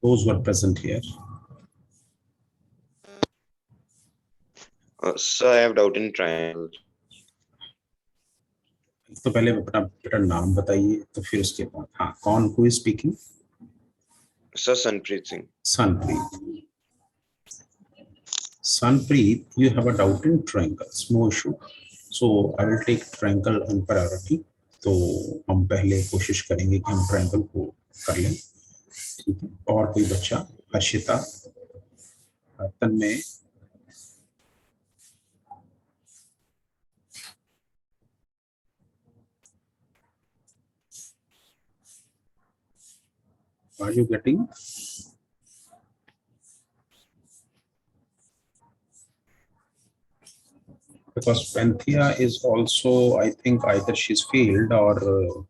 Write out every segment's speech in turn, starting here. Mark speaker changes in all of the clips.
Speaker 1: Those who are present here.
Speaker 2: Sir, I have doubt in triangle.
Speaker 1: तो पहले अपना बेटा नाम बताइए तो फिर उसके बाद हाँ कौन who is speaking?
Speaker 2: Sir, Sanpreet Singh.
Speaker 1: Sanpreet. Sanpreet, you have a doubt in triangles, no issue. So I will take triangle on priority. तो हम पहले कोशिश करेंगे कि हम ट्रायंगल को कर लें, ठीक है? और कोई बच्चा? हर्षिता, तन्मय, are you getting? Because Panthea is also, I think either she's failed or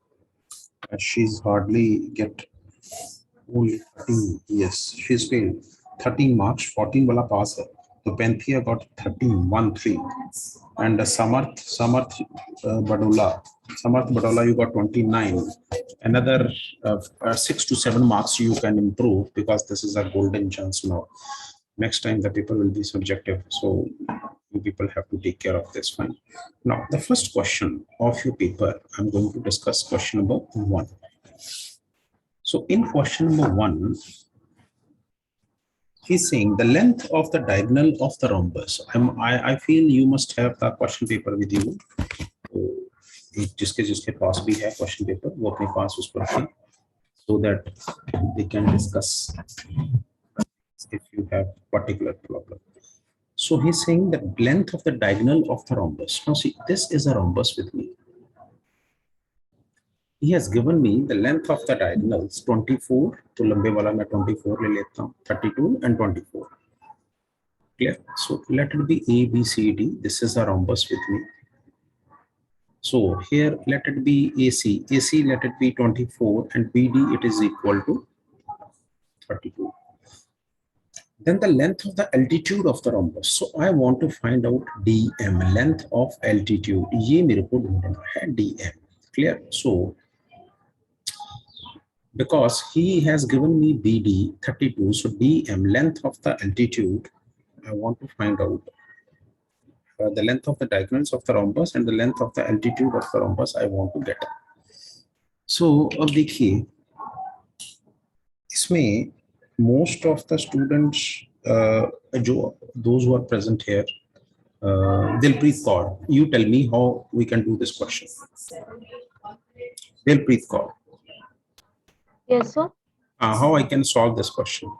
Speaker 1: she's hardly get only 13. Yes, she's failed. 13 marks, 14 wala pass hai. So Panthea got 13, 1-3. And Samarth Badola, you got 29. Another 6 to 7 marks you can improve because this is a golden chance now. Next time the paper will be subjective, so you people have to take care of this. Fine. Now the first question of your paper, I'm going to discuss question number 1. So in question number 1, he's saying the length of the diagonal of the rhombus. I feel you must have the question paper with you. जिसके पास भी है question paper, वो अपने पास उसको रखें, so that they can discuss if you have particular problem. So he's saying the length of the diagonal of the rhombus. Now see, this is a rhombus with me. He has given me the length of the diagonals 24. तो लंबे वाला मैं 24 ले लेता हूँ, 32 and 24. Clear? So let it be A, B, C, D. This is a rhombus with me. So here let it be AC. AC let it be 24 and BD it is equal to 32. Then the length of the altitude of the rhombus. So I want to find out DM, length of altitude. ये मेरे को ढूंढना है DM. Clear? So because he has given me BD 32, so DM, length of the altitude, I want to find out the length of the diagonals of the rhombus and the length of the altitude of the rhombus I want to get. So अब देखिए इसमें most of the students, those who are present here, Dilpreet Kaur, you tell me how we can do this question. Dilpreet Kaur.
Speaker 3: Yes, sir.
Speaker 1: How I can solve this question?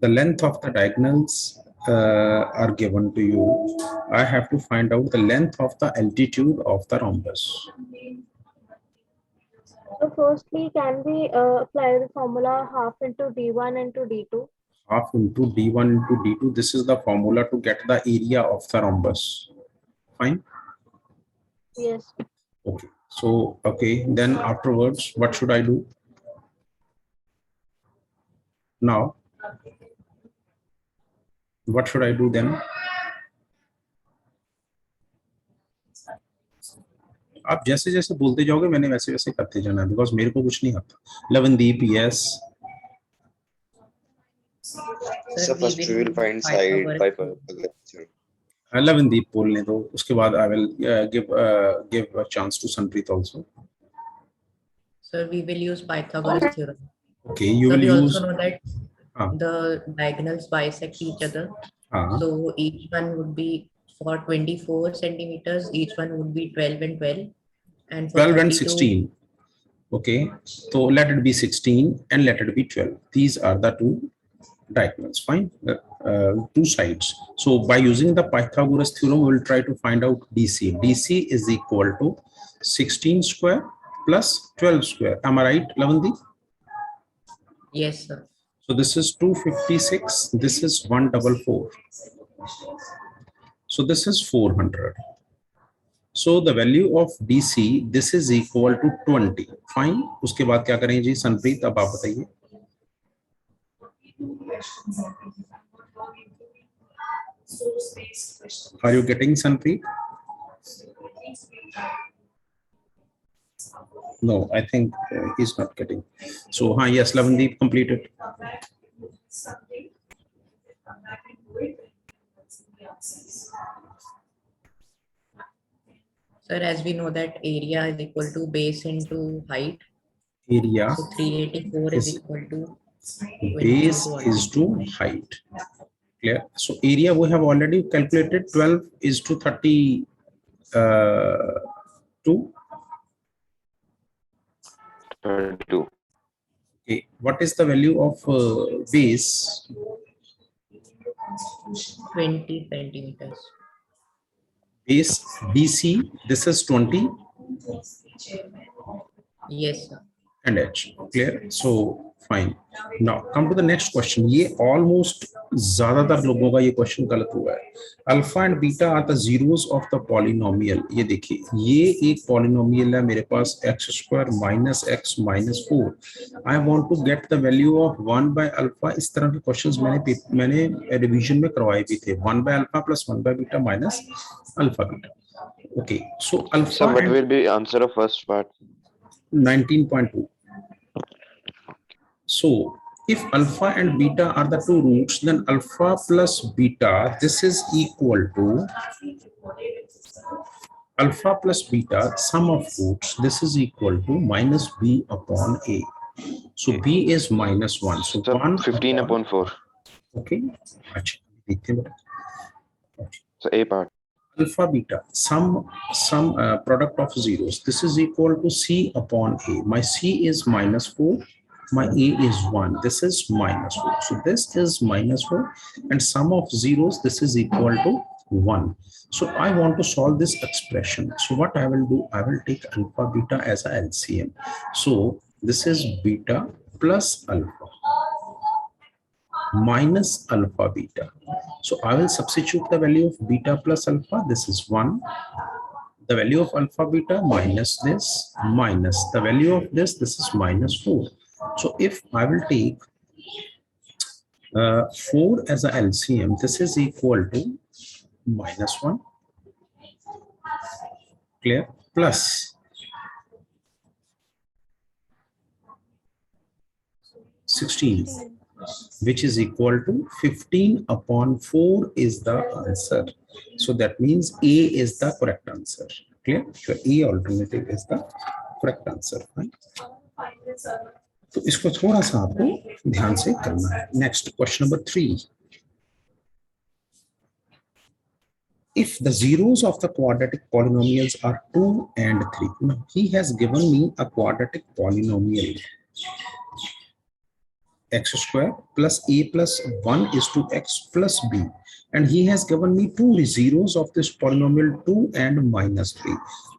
Speaker 1: The length of the diagonals are given to you. I have to find out the length of the altitude of the rhombus.
Speaker 3: So firstly, can we apply the formula half into D1 into D2?
Speaker 1: Half into D1 into D2. This is the formula to get the area of the rhombus. Fine?
Speaker 3: Yes.
Speaker 1: Okay. So, okay. Then afterwards, what should I do? Now, what should I do then? आप जैसे जैसे बोलते जाओगे मैंने वैसे वैसे करते जाना है बिकॉज मेरे को कुछ नहीं आता. Lovandeep, yes.
Speaker 2: Sir, first we will find side by Pythagoras.
Speaker 1: Lovandeep बोलने दो, उसके बाद I will give a chance to Sanpreet also.
Speaker 4: Sir, we will use Pythagoras theorem.
Speaker 1: Okay, you
Speaker 4: So
Speaker 1: will
Speaker 4: we
Speaker 1: use.
Speaker 4: also know that the diagonals bisect each other. So each one would be for 24 centimeters, each one would be 12 and 12. And for
Speaker 1: 12 and
Speaker 4: 32,
Speaker 1: 16. Okay, so let it be 16 and let it be 12. These are the two diagonals. Fine, two sides. So by using the Pythagoras theorem, we'll try to find out DC. DC is equal to 16 square plus 12 square. Am I right, Lavandeep?
Speaker 4: yes, sir.
Speaker 1: So this is 256. This is 144. So this is 400. So the value of DC, this is equal to 20. Fine. उसके बाद क्या करें जी संप्रीत, अब आप बताइए. Are you getting Sanpreet? No, I think he's not getting. So, yes, Lavandeep completed.
Speaker 4: Sir, as we know that area is equal to base into height.
Speaker 1: Area.
Speaker 4: So 384 is equal to
Speaker 1: base is to height. Clear? So area we have already calculated 12 is to 32. Okay. What is the value of base?
Speaker 4: 20 centimeters.
Speaker 1: Base BC, this is 20.
Speaker 4: Yes, sir.
Speaker 1: And H. Clear? So fine. Now come to the next question. ये almost ज़्यादातर लोगों का ये question गलत हुआ है. Alpha and beta are the zeros of the polynomial. ये देखिए, ये एक polynomial है मेरे पास x square minus x minus 4. I want to get the value of 1 by alpha. इस तरह के questions मैंने revision में करवाए भी थे. 1 by alpha plus 1 by beta minus alpha beta. Okay. So alpha.
Speaker 2: So what will be answer of first part?
Speaker 1: 19.2. So if alpha and beta are the two roots, then alpha plus beta, this is equal to alpha plus beta, sum of roots, this is equal to minus b upon a. So b is minus 1. So 1
Speaker 2: 15 upon 4.
Speaker 1: Okay.
Speaker 2: So a part.
Speaker 1: Alpha beta, some product of zeros. This is equal to c upon a. My c is minus 4. My a is 1. This is minus 4. So this is minus 4. And sum of zeros, this is equal to 1. So I want to solve this expression. So what I will do, I will take alpha beta as a LCM. So this is beta plus alpha minus alpha beta. So I will substitute the value of beta plus alpha. This is 1. The value of alpha beta minus this minus the value of this is minus 4. So if I will take 4 as a LCM, this is equal to minus 1. Clear? Plus 16. Which is equal to 15 upon 4 is the answer. So that means A is the correct answer. Clear? So A alternative is the correct answer. Right? तो इसको थोड़ा सा आपको ध्यान से करना है. Next, question number 3. If the zeros of the quadratic polynomials are 2 and 3. Now he has given me a quadratic polynomial. X square plus a plus 1 is to x plus b, and he has given me two zeros of this polynomial 2 and minus 3.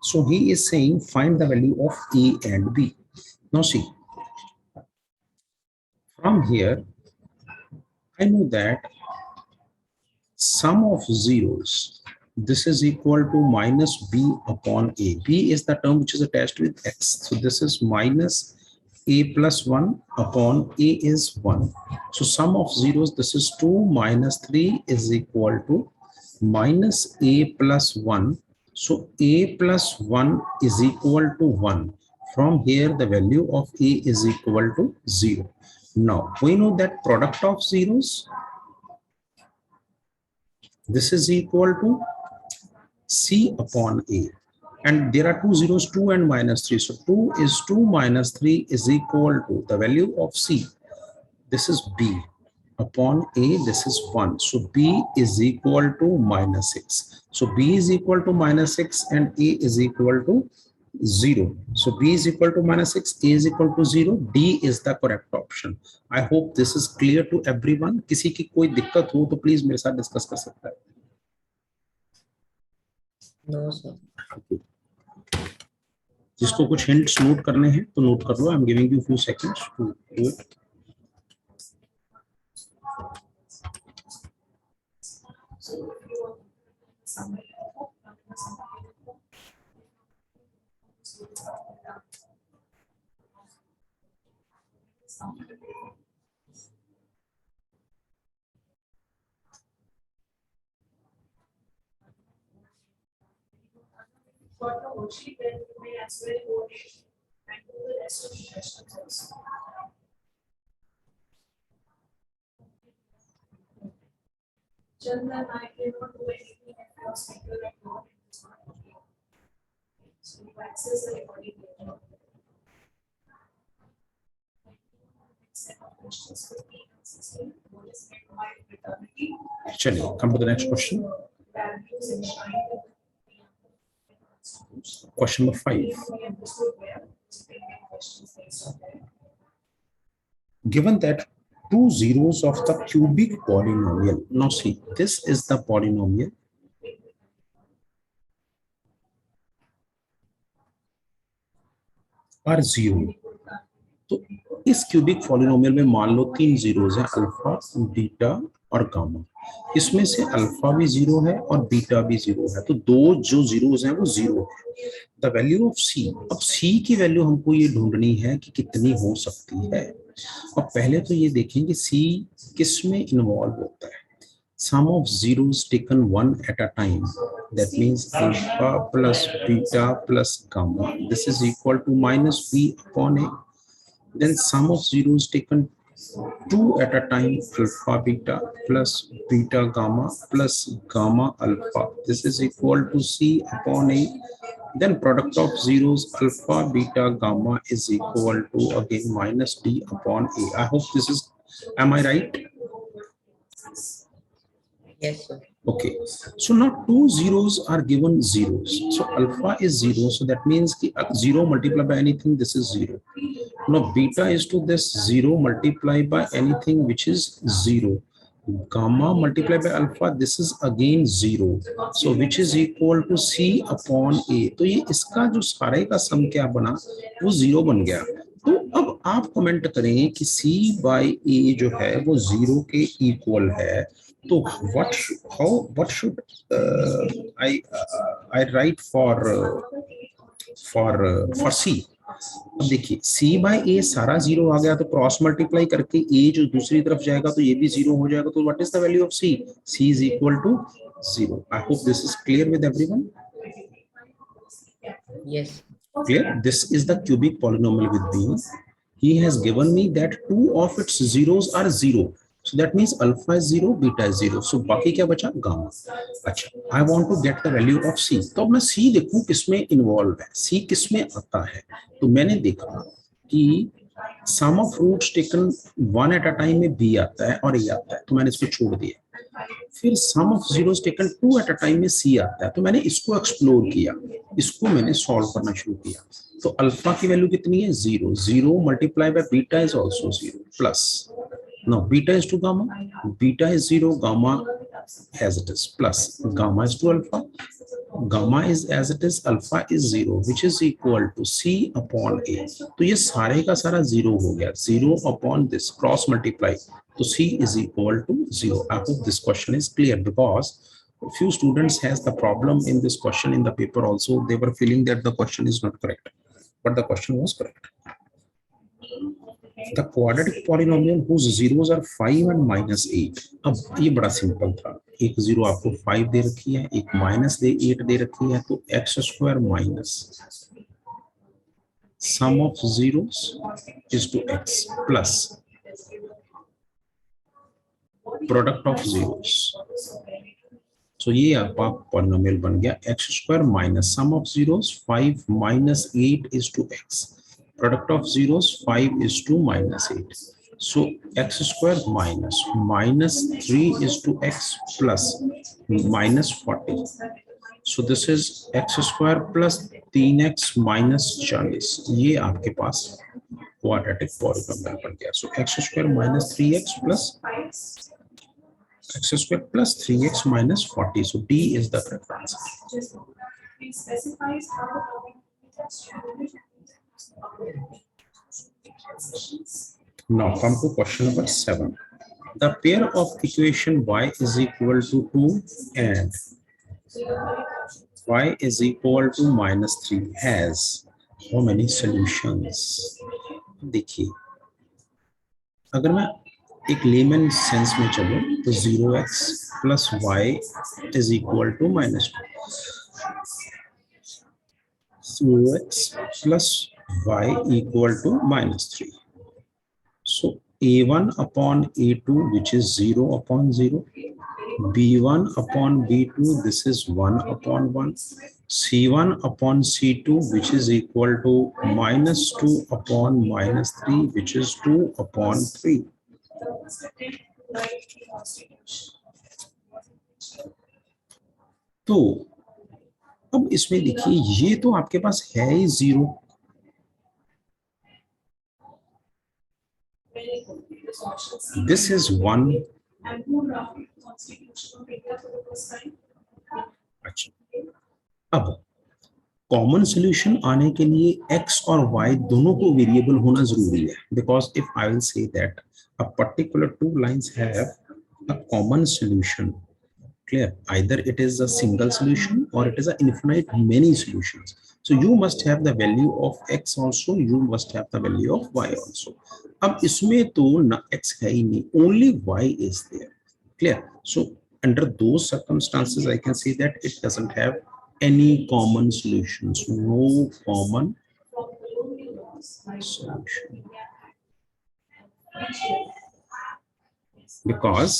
Speaker 1: So he is saying find the value of a and b. Now see, from here I know that sum of zeros, this is equal to minus b upon a. B is the term which is attached with x, so this is minus a plus 1 upon a is 1. So sum of zeros, this is 2 minus 3 is equal to minus a plus 1. So a plus 1 is equal to 1. From here the value of a is equal to 0. Now we know that product of zeros, this is equal to c upon a. And there are two zeros, 2 and minus 3. So 2 is 2 minus 3 is equal to the value of c. This is b upon a. This is 1. So b is equal to minus 6. So b is equal to minus 6 and a is equal to 0. So b is equal to minus 6, a is equal to 0. D is the correct option. I hope this is clear to everyone. किसी की कोई दिक्कत हो तो please मेरे साथ discuss कर सकता है.
Speaker 4: No, sir.
Speaker 1: जिसको कुछ हिंट्स नोट करने हैं तो नोट कर लो. I am giving you few seconds to do it.
Speaker 5: got the worksheet, then you may as well go ahead and do the rest of the questions also. Chandan, I cannot do anything if your speaker recording is not working. So you access the recording later. Set of questions 15 and 16. What is meant by fraternity?
Speaker 1: Actually, come to the next question.
Speaker 5: Values enshrined in the Constitution.
Speaker 1: Question number 5.
Speaker 5: We understood where questions based on that.
Speaker 1: Given that two zeros of the cubic polynomial, now see, this is the polynomial are zero. तो इस cubic polynomial में मान लो 3 zeros हैं, alpha, beta और gamma. इसमें से alpha भी zero है और बीटा भी जीरो है, तो दो जो जीरोस हैं वो जीरो है। द वैल्यू ऑफ सी, अब सी की वैल्यू हमको ये ढूंढनी है कि कितनी हो सकती है। अब पहले तो ये देखेंगे सी किस में इन्वॉल्व होता है। Sum of zeros taken one at a time, that means alpha plus beta plus gamma, this is equal to minus b upon a. Then sum of zeros taken two at a time, alpha beta plus beta gamma plus gamma alpha, this is equal to c upon a. Then product of zeros alpha beta gamma is equal to again minus d upon a. I hope this is, am I right?
Speaker 4: Yes, sir.
Speaker 1: Okay, so now two zeros are given zeros, so alpha is zero, so that means ki zero multiplied by anything, this is zero. Now beta is to this zero multiplied by anything which is zero. Gamma multiplied by alpha, this is again zero, so which is equal to c upon a. तो ये इसका जो सारे का सम क्या बना, वो zero बन गया। तो अब आप कमेंट करें कि c by a जो है वो जीरो के इक्वल है, तो what should I write for C? अब देखिए c by a सारा जीरो आ गया, तो क्रॉस मल्टीप्लाई करके a जो दूसरी तरफ जाएगा तो ये भी जीरो हो जाएगा, तो what is the value of c? c is equal to 0. I hope this is clear with everyone.
Speaker 4: Yes.
Speaker 1: Clear? This is the cubic polynomial with b. He has given me that two of its zeros are zero. So that means alpha is 0, beta is 0. So बाकी क्या बचा? Gamma. अच्छा, I want to get the value of c. तो मैं c देखूं किसमें involve है, c किसमें आता है। तो मैंने देखा कि sum of roots taken one at a time में b आता है और a आता है, तो मैंने इसको छोड़ दिया। फिर sum of zeros taken two at a time में c आता है, तो मैंने इसको एक्सप्लोर किया, इसको मैंने सॉल्व करना शुरू किया। तो अल्फा की वैल्यू कितनी है? 0. 0 multiplied by beta is also 0 plus. Now beta is to gamma, beta is 0, gamma as it is, plus gamma is to alpha, gamma is as it is, alpha is 0, which is equal to c upon a. तो ये सारे का सारा 0 हो गया, 0 upon this cross multiply, तो c is equal to 0. I hope this question is clear, because a few students has the problem in this question in the paper also. They were feeling that the question is not correct, but the question was correct. The quadratic polynomial whose zeros are 5 and minus 8. अब ये बड़ा simple था, एक zero आपको 5 दे रखी है, एक minus 8 दे रखी है, तो x square minus sum of zeros is to x plus product of zeros. So ये आपका पॉलिनोमियल बन गया x square minus sum of zeros 5 minus 8 is to x. Product of zeros 5 is to minus 8. So x square minus 3 is to x plus minus 40. So this is x square plus 3x minus 40. ये आपके पास quadratic polynomial बन गया. So x square minus 3x plus x square plus 3x minus 40. So D is the correct answer. Now come to question number 7. The pair of equation y is equal to 2 and y is equal to minus 3 has how many solutions? देखिए, अगर मैं एक lemon sense में चलूं तो 0x plus y is equal to minus 2. 2x plus y equal to -3. So a1 upon a2, which is 0 upon 0, b1 upon b2, this is 1 upon 1, c1 upon c2, which is equal to -2 upon -3, which is 2 upon 3. तो अब इसमें देखिए, ये तो आपके पास है ही 0, this is 1. अच्छा, अब कॉमन सॉल्यूशन आने के लिए x और y दोनों को वेरिएबल होना जरूरी है, because if I will say that a particular two lines have a common solution, clear, either it is a single solution or it is an infinite many solutions, so you must have the value of x also, you must have the value of y also. अब इसमें तो ना x है ही नहीं, only y is there, clear. So under those circumstances I can say that it doesn't have any common solutions, no common solution, because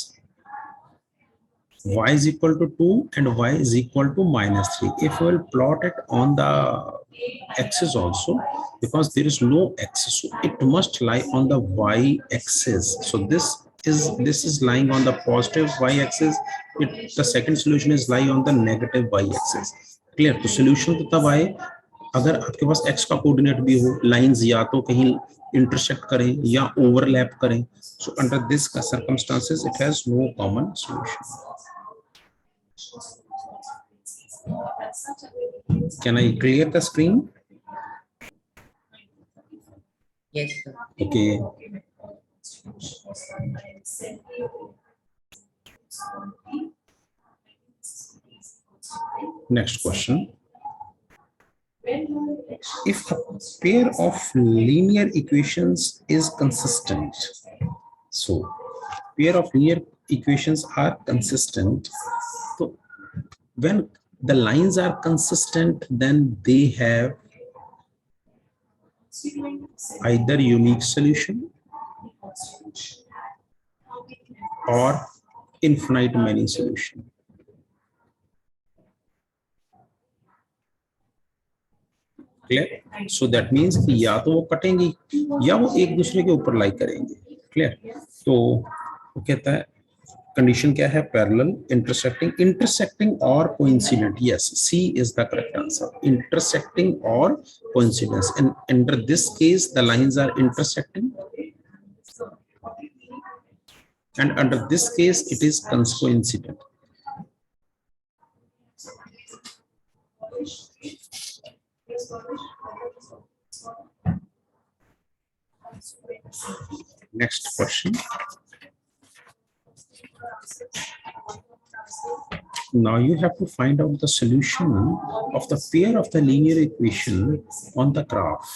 Speaker 1: y is equal to 2 and y is equal to -3. If we will plot it on the axis also, because there is no axis, so it must lie on the y axis. So this is lying on the positive y axis, the second solution is lying on the negative y axis, clear. तो solution तो तब आए अगर आपके पास x का coordinate भी हो, lines या तो कहीं इंटरसेक्ट करें या ओवरलैप करें. So under this circumstances it has no common solution. Can I clear the screen?
Speaker 4: Yes, sir.
Speaker 1: Okay. Next question. If a pair of linear equations is consistent, so pair of linear equations are consistent, so when the lines are consistent, then they have either unique solution or infinite many solution. Clear? So that means कि या तो वो कटेंगी या वो एक दूसरे के ऊपर लाई करेंगे. Clear? तो वो कहता है condition क्या है? Parallel, intersecting or coincident. Yes, C is the correct answer. Intersecting or coincidence. And under this case, the lines are intersecting. And under this case, it is coincident. Next question. Now you have to find out the solution of the pair of the linear equation on the graph.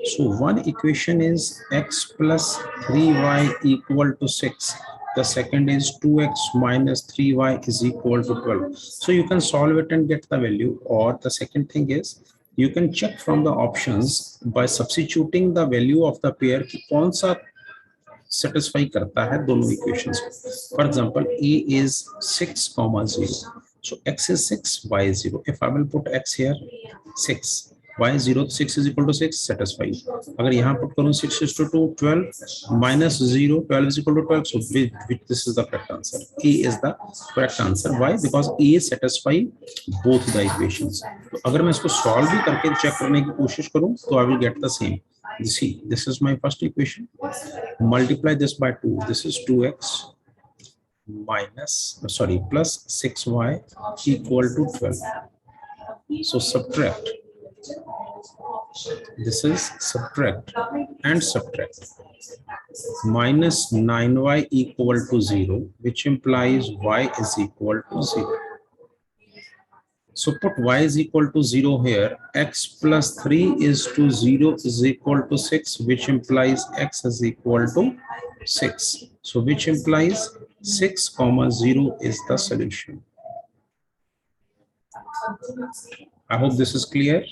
Speaker 1: So one equation is x plus 3y equal to 6. The second is 2x minus 3y is equal to 12. So you can solve it and get the value. Or the second thing is you can check from the options by substituting the value of the pair कि कौन सा satisfy करता है दोनों equations. For example, a is 6, 0. So x is 6, y is 0. If I will put x here, 6, y is 0, 6 is equal to 6, satisfy. अगर यहाँ put करूँ 6 is to 2, 12 minus 0, 12 is equal to 12. So this is the correct answer. A is the correct answer. Why? Because A satisfy both the equations. तो अगर मैं इसको solve भी करके check करने की कोशिश करूँ, तो I will get the same. You see, this is my first equation. Multiply this by 2. This is 2x plus 6y equal to 12. So subtract. This is subtract and subtract. Minus 9y equal to 0, which implies y is equal to 0. So put y is equal to 0 here. X plus 3 is to 0 is equal to 6, which implies x is equal to 6. So which implies 6, 0 is the solution. I hope this is clear.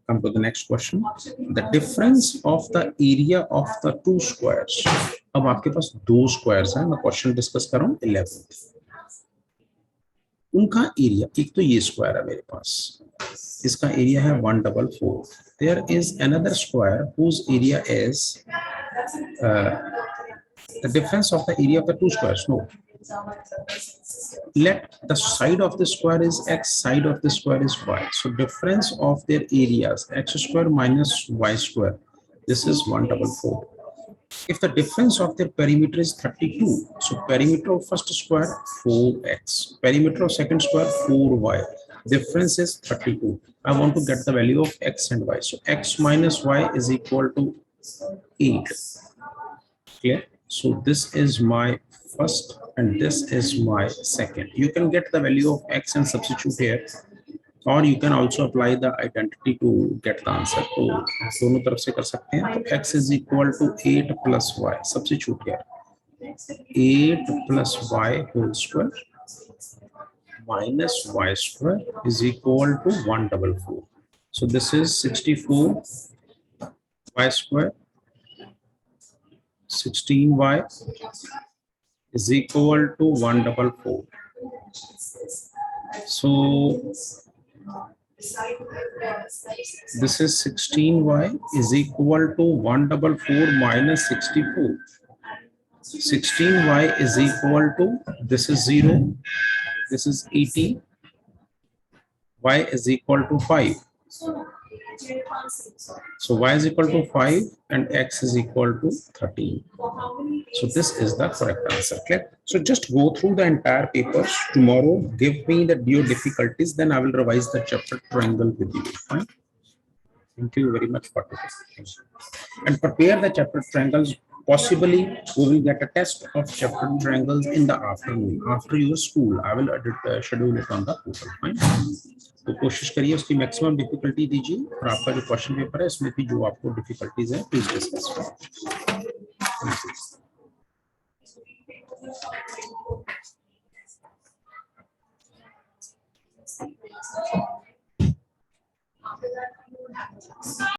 Speaker 1: Come to the next question. The difference of the area of the two squares. अब आपके पास दो squares हैं, मैं question discuss कर रहा हूँ 11th. उनका area, एक तो ये स्क्वायर है मेरे पास, इसका एरिया है 144. There is another square whose area is the difference of the area of the two squares. No. Let the side of the square is x, side of the square is y. So difference of their areas, x square minus y square. This is 144. If the difference of their perimeter is 32, so perimeter of first square 4x, perimeter of second square 4y. Difference is 32. I want to get the value of x and y. So x minus y is equal to 8. Clear? So this is my first and this is my second. You can get the value of x and substitute here, or you can also apply the identity to get the answer. तो दोनों तरफ से कर सकते हैं. तो x is equal to 8 plus y. Substitute here. 8 plus y whole square minus y square is equal to 144. So this is 64 y square. 16y is equal to 144. So this is 16y is equal to 144 minus 64. 16y is equal to, this is 0, this is 80, y is equal to 5. So y is equal to 5 and x is equal to 13. So this is the correct answer. Clear? So just go through the entire paper. Tomorrow, give me the DO difficulties, then I will revise the chapter triangle with you. Fine. Thank you very much for participating. And prepare the chapter triangles. Possibly, we will get a test of chapter triangles in the afternoon after your school. I will schedule it on the portal. Fine. तो कोशिश करिए उसकी maximum difficulty दीजिए, और आपका जो question paper है इसमें भी जो आपको डिफिकल्टीज है प्लीज डिस्कस करें.